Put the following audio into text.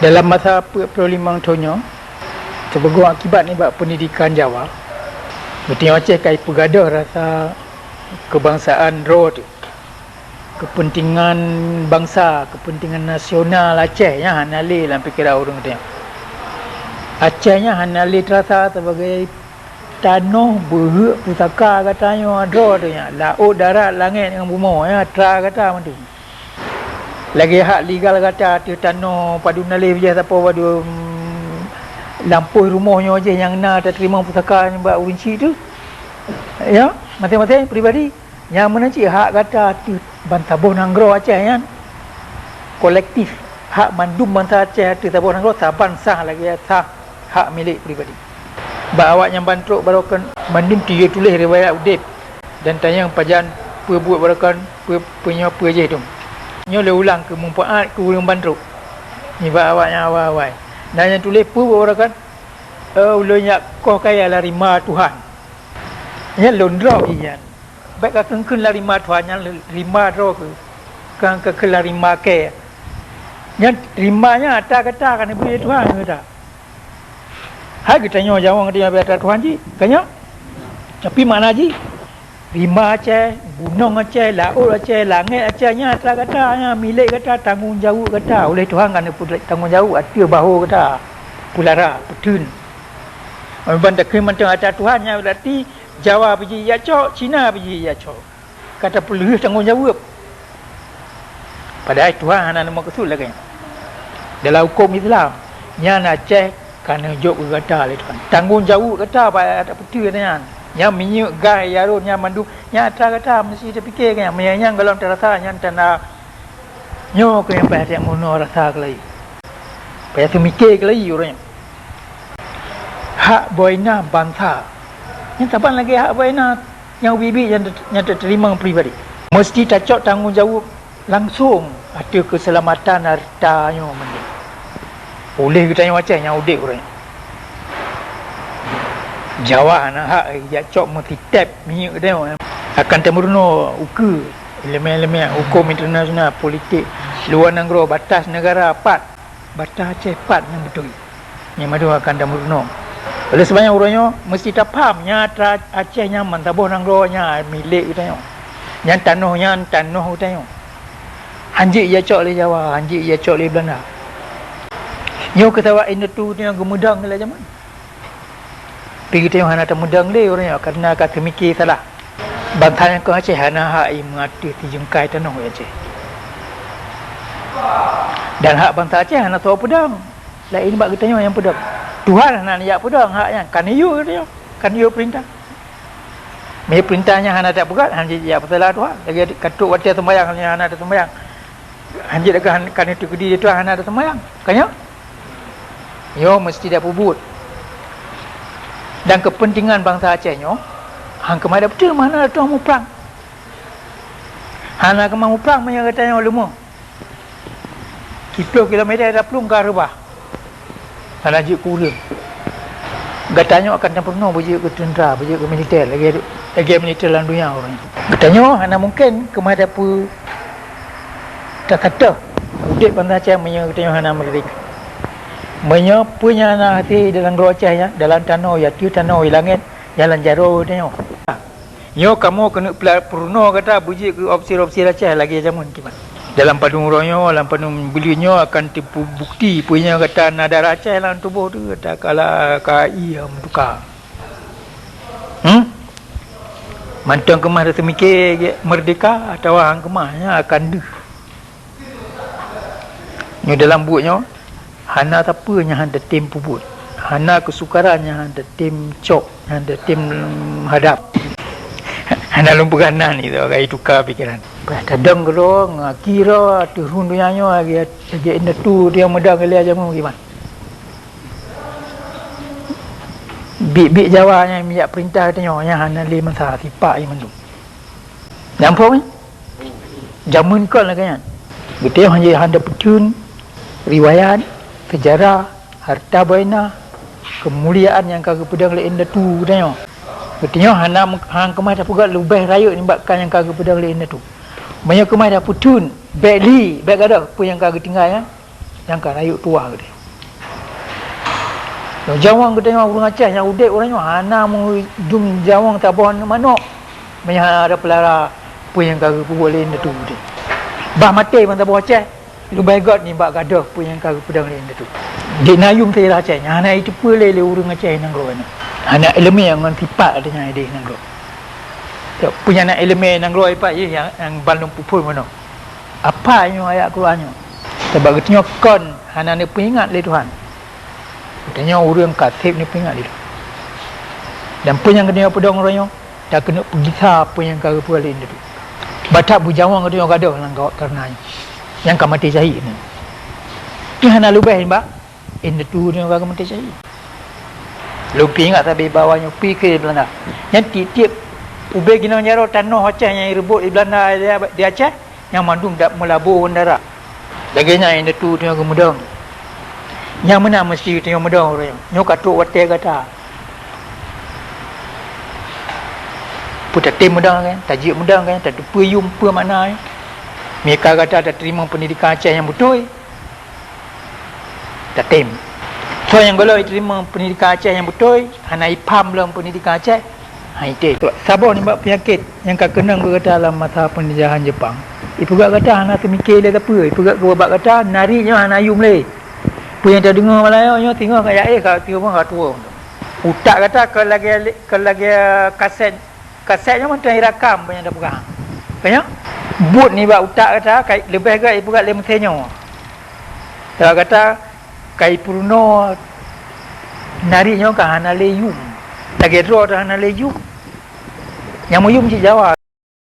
Dalam masa 45 tahun terpeguam akibat ni bab pendidikan Jawa. Betul Aceh kai pegadah rasa kebangsaan road, kepentingan bangsa, kepentingan nasional Aceh nya hanali dalam fikiran orang dia. Acehnya hanali terasa sebagai tanah berhak pusaka katanya ada tu nya. Laut, darat, langit dengan bumi ya tra kata macam tu. Lagi hak legal kata tu tanah padu nalih je siapa padu lampu rumahnya je yang nak terima pusaka yang buat urinci tu. Ya, masing-masing peribadi yang mana cik hak kata tu Bantabuh Nanggro Aceh kan. Kolektif hak mandum bangsa Aceh tu Tabuh Nanggro saban sah lagi sah hak milik peribadi. Awak yang bantruk barukan mandum dia tulis riwayat udip dan tanya pajan buat barukan punya apa je tu. Nyo le ulang ke manfaat ke orang bantruk. Ni awaknya awal-awal. Dan yang tulis pun barukan ulunnya kau kaya lah rima Tuhan. Nya londro ian. Baik ka keun la rima Tuhan nya rima ro ke ke la rima ke. Nya rimanya ada kata kan ibu Tuhan kata. Hai kita nyo jawang dia biasa Tuhan ji. Kanya. Tapi mana ji? Rima Aceh, gunung Aceh, laut Aceh, langit Acehnya ada katanya milik kata tanggungjawab kata oleh Tuhan kan tanggungjawab ada bahu kata pulara petun. Benda macam ada Tuhannya berarti Jawa pergi ya cok, Cina pergi ya cok. Kata perlu tanggungjawab. Padahal Tuhan hanya nama kesul lagi. Dalam hukum Islam, yang Aceh kerana jok kata oleh Tuhan. Tanggungjawab kata pada petun katanya. Yang minyak gai yarun yang mandu yang kata mesti terfikir kan yang kalau terasa yang tanda nyo ke yang pasal mono rasa kelai pasal mikir kelai orangnya hak boina bangsa yang taban lagi hak boina yang bibi yang terterima pribadi mesti cocok tanggungjawab langsung ada keselamatan hartanya mending boleh kita yang macam yang udik orangnya Jawa nak hak ya cok mesti tap minyak dia akan temurno uku elemen-elemen hukum internasional politik luar negara batas negara pat batas Aceh pat yang betul yang madu akan temurno oleh sebabnya orangnya mesti tak faham nyata Aceh nya Bantabuh Nanggro nya milik kita yang tanah kita anjik ya cok le Jawa anjik ya cok le Belanda nyo ketawa ini tu dia gemudang le zaman pergi tengok hana temudang le orangnya karena kata mikir salah. Bangsa yang ke Aceh hana hak mengatur tijengkai tanah Aceh. Dan hak bangsa Aceh hana tahu pedang. Lain bab kita yang pedang. Tuhan hana niat pedang haknya. Kan iyo katanya. Kan iyo perintah. Me perintahnya hana tak pegat hanya ya salah Tuhan. Lagi katuk waktu sembahyang hana ada sembahyang. Hanya kan itu kedi itu hana ada sembahyang. Kanya? Yo mesti dah pubut. Dan kepentingan bangsa Acehnya hang kemana betul mana tu mau perang hana kemau perang punya katanya ulama 10 kilometer ada pelung ke rebah hana je kurang katanya akan sempurna baju ke tentera baju ke militer lagi militer dalam dunia orang katanya hana mungkin kemana pu tak kata udik bangsa Aceh punya katanya hana merdeka punya hati dalam gua Aceh ya dalam tanah ya tu tanah langit jalan jaro tengok yo kamu kena purno kata buji ke opsi Aceh lagi zaman kiman dalam padung ronyo dalam padung belinya akan tipu bukti punya kata nadar Aceh dalam tubuh tu kata kala KI yang tukar mantang kemah rasa mikir merdeka atau hang kemahnya akan deh ni dalam buatnya hana tapanya handa tim pubut hana kesukarannya handa tim cok handa tim hadap hana lumpuganan itu agak tukar pikiran kadang kalau ngakira turun dunianya lagi inda tu dia medang kali aja mau gimana bik Jawa yang minyak perintah katanya yang hana le masa tipak yang mendung nampak ni jamun kan lah kan betul hanya petun riwayat sejarah harta boina kemuliaan yang kagak pedang le inda tu tanya katanya hang kemai dah pugat lebih rayut nimbakan yang kagak pedang le inda tu banyak kemai dah putun baik gada pun yang kagak tinggal ya yang kan rayuk tua ke dia. Yang jawang ke tengok burung Aceh yang udik orangnya hana mu jum jawang tak bon manok. Banyak ada pelara pun yang kagak boleh tu dia. Bah mati pun tak bon Aceh. Lu baik ni bak gadah pun yang kagak pedang lain tu. Di nayum saya Aceh. Hana itu pulai le urang Aceh nang ro ni. Hana elemen yang ngan tipak adanya dia nang ro. Punya nak elemen nang ro ipak je yang balung pupul mana. Apa yang ayat Qurannya? Sebab katanya kon hana ni peringat le Tuhan. Katanya orang katib ni peringat dia. Dan pun yang kena pedang orangnya dah kena pergi apa yang kau buat itu. Batak bujawang katanya gadah lang kau karenanya. Yang kau mati syahid ni. Ni hana lubah ni ba. Ini tu dia kau mati syahid. Lu ingat tapi bawahnya pi ke Belanda. Yang tiap ubeh gina nyaro tanah Aceh yang rebut di Belanda di Aceh yang mandung dak melabur darah. Laganya ini tu dia kemudian. Yang mana mesti tengok mudah orang. Nyok katuk wate kata. Putar tim mudah kan, tajuk mudah kan, tak puyum apa makna kan. Mereka kata tak terima pendidikan Aceh yang betul. Tak tim. So yang kalau terima pendidikan Aceh yang betul, hana ipam dalam pendidikan Aceh. Ha itu. Sabar ni bab penyakit yang kena berkata dalam masa penjajahan Jepang. Ipu gak kata hana semikir dia tak apa. Ipu gak bab kata narinya hana ayum le. Pun yang tak dengar Melayu tengok kayak kat tiba kat tua. Utak kata kalau lagi kasetnya macam rakam banyak dah pegang. Banyak. But ni bab utak kata kai lebih gak ibu kat lemsenyo. Kalau kata kai purno narinya ka hana leyum. Lagi draw dah hana leyum. Yang muyum je Jawa